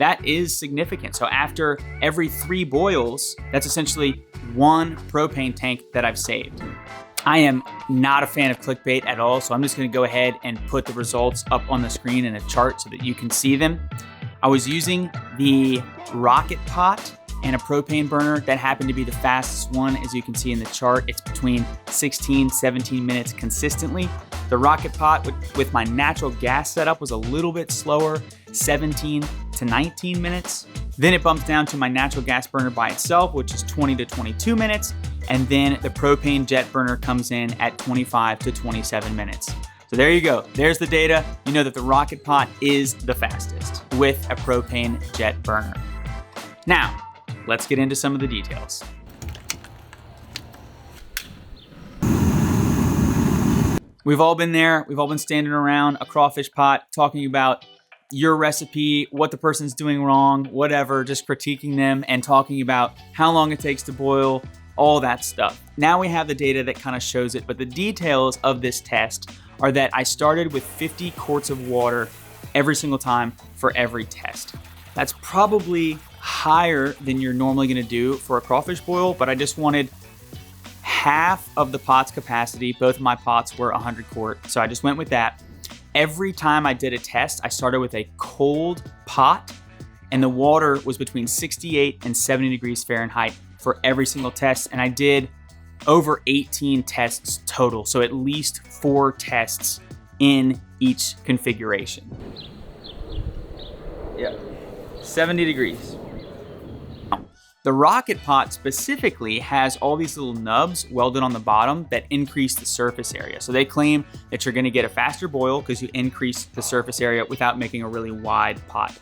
That is significant. So after every 3 boils, that's essentially 1 propane tank that I've saved. I am not a fan of clickbait at all, so I'm just gonna go ahead and put the results up on the screen in a chart so that you can see them. I was using the rocket pot and a propane burner. That happened to be the fastest one. As you can see in the chart, it's between 16, 17 minutes consistently. The rocket pot with my natural gas setup was a little bit slower, 17 to 19 minutes. Then it bumps down to my natural gas burner by itself, which is 20 to 22 minutes. And then the propane jet burner comes in at 25 to 27 minutes. So there you go. There's the data. You know that the rocket pot is the fastest with a propane jet burner. Now, let's get into some of the details. We've all been there. We've all been standing around a crawfish pot talking about your recipe, what the person's doing wrong, whatever, just critiquing them and talking about how long it takes to boil, all that stuff. Now we have the data that kind of shows it, but the details of this test are that I started with 50 quarts of water every single time for every test. That's probably higher than you're normally gonna do for a crawfish boil, but I just wanted half of the pot's capacity. Both of my pots were 100 quart, so I just went with that. Every time I did a test, I started with a cold pot, and the water was between 68 and 70 degrees Fahrenheit for every single test, and I did over 18 tests total, so at least 4 tests in each configuration. Yeah, 70 degrees. The rocket pot specifically has all these little nubs welded on the bottom that increase the surface area. So they claim that you're gonna get a faster boil because you increase the surface area without making a really wide pot.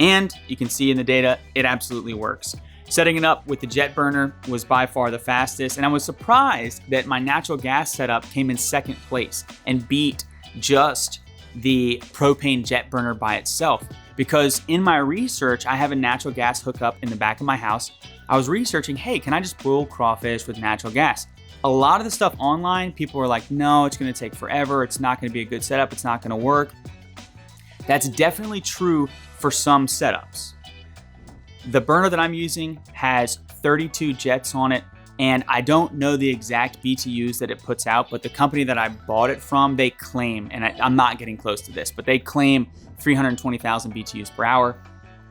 And you can see in the data, it absolutely works. Setting it up with the jet burner was by far the fastest, and I was surprised that my natural gas setup came in second place and beat just the propane jet burner by itself. Because in my research, I have a natural gas hookup in the back of my house. I was researching, hey, can I just boil crawfish with natural gas? A lot of the stuff online, people were like, no, it's gonna take forever. It's not gonna be a good setup. It's not gonna work. That's definitely true for some setups. The burner that I'm using has 32 jets on it, and I don't know the exact BTUs that it puts out, but the company that I bought it from, they claim, and I'm not getting close to this, but they claim 320,000 BTUs per hour.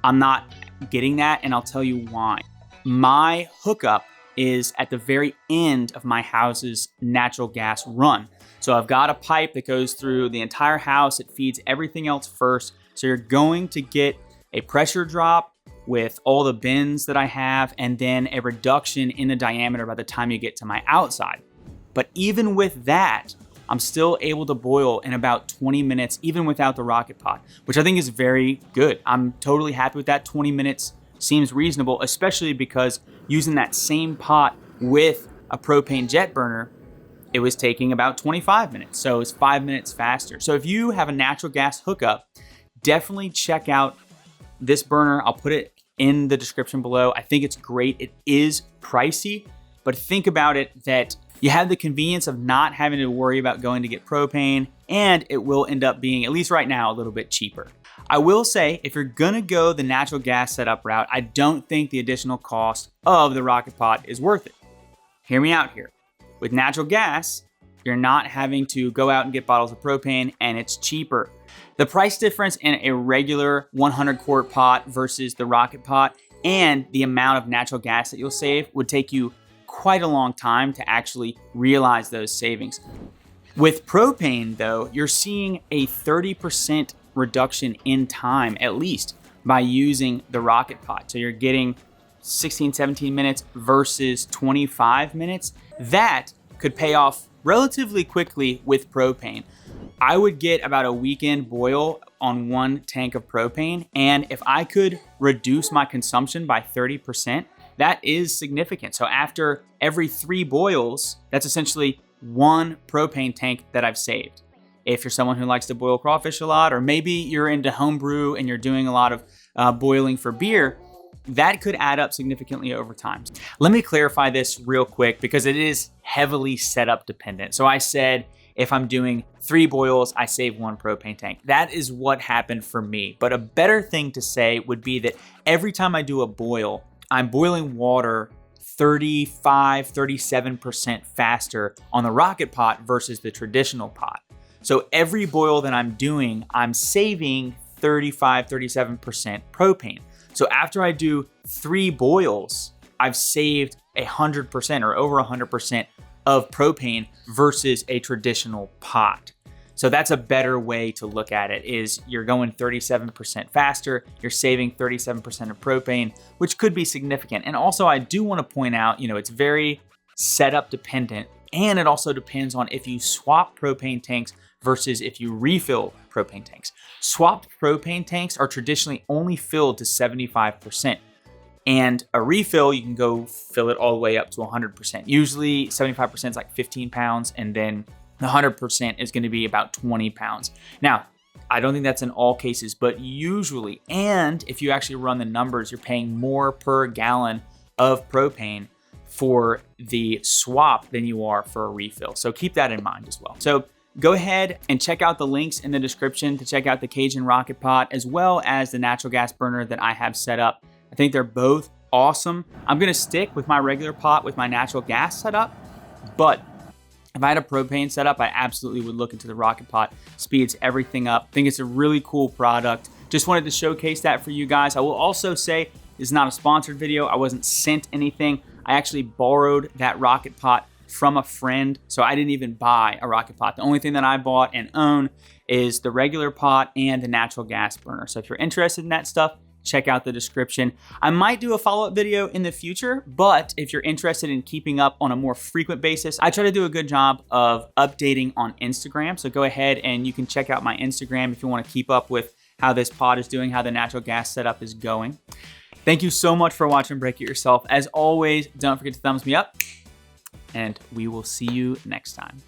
I'm not getting that, and I'll tell you why. My hookup is at the very end of my house's natural gas run. So I've got a pipe that goes through the entire house. It feeds everything else first. So you're going to get a pressure drop with all the bins that I have, and then a reduction in the diameter by the time you get to my outside. But even with that, I'm still able to boil in about 20 minutes, even without the rocket pot, which I think is very good. I'm totally happy with that. 20 minutes seems reasonable, especially because using that same pot with a propane jet burner, it was taking about 25 minutes. So it's 5 minutes faster. So if you have a natural gas hookup, definitely check out this burner. I'll put it in the description below. I think it's great. It is pricey, but think about it that you have the convenience of not having to worry about going to get propane, and it will end up being, at least right now, a little bit cheaper. I will say, if you're gonna go the natural gas setup route, I don't think the additional cost of the rocket pot is worth it. Hear me out here. With natural gas, you're not having to go out and get bottles of propane, and it's cheaper. The price difference in a regular 100 quart pot versus the rocket pot and the amount of natural gas that you'll save would take you quite a long time to actually realize those savings. With propane though, you're seeing a 30% reduction in time, at least, by using the rocket pot. So you're getting 16, 17 minutes versus 25 minutes. That could pay off relatively quickly with propane. I would get about a weekend boil on 1 tank of propane, and if I could reduce my consumption by 30%, that is significant. So after every 3 boils, that's essentially 1 propane tank that I've saved. If you're someone who likes to boil crawfish a lot, or maybe you're into homebrew and you're doing a lot of boiling for beer, that could add up significantly over time. Let me clarify this real quick because it is heavily setup dependent. So I said If I'm doing 3 boils, I save 1 propane tank. That is what happened for me. But a better thing to say would be that every time I do a boil, I'm boiling water 37% faster on the rocket pot versus the traditional pot. So every boil that I'm doing, I'm saving 37% propane. So after I do 3 boils, I've saved 100% or over 100% of propane versus a traditional pot. So that's a better way to look at it, is you're going 37% faster, you're saving 37% of propane, which could be significant. And also I do want to point out, it's very setup dependent, and it also depends on if you swap propane tanks versus if you refill propane tanks. Swapped propane tanks are traditionally only filled to 75%. And a refill, you can go fill it all the way up to 100%. Usually 75% is like 15 pounds, and then the 100% is going to be about 20 pounds. Now, I don't think that's in all cases, but usually, and if you actually run the numbers, you're paying more per gallon of propane for the swap than you are for a refill. So keep that in mind as well. So go ahead and check out the links in the description to check out the Cajun rocket pot, as well as the natural gas burner that I have set up. I think they're both awesome. I'm gonna stick with my regular pot with my natural gas setup, but if I had a propane setup, I absolutely would look into the rocket pot. Speeds everything up. I think it's a really cool product. Just wanted to showcase that for you guys. I will also say this is not a sponsored video. I wasn't sent anything. I actually borrowed that rocket pot from a friend, so I didn't even buy a rocket pot. The only thing that I bought and own is the regular pot and the natural gas burner. So if you're interested in that stuff, check out the description. I might do a follow-up video in the future, but if you're interested in keeping up on a more frequent basis, I try to do a good job of updating on Instagram. So go ahead and you can check out my Instagram if you want to keep up with how this pod is doing, how the natural gas setup is going. Thank you so much for watching Break It Yourself. As always, don't forget to thumbs me up, and we will see you next time.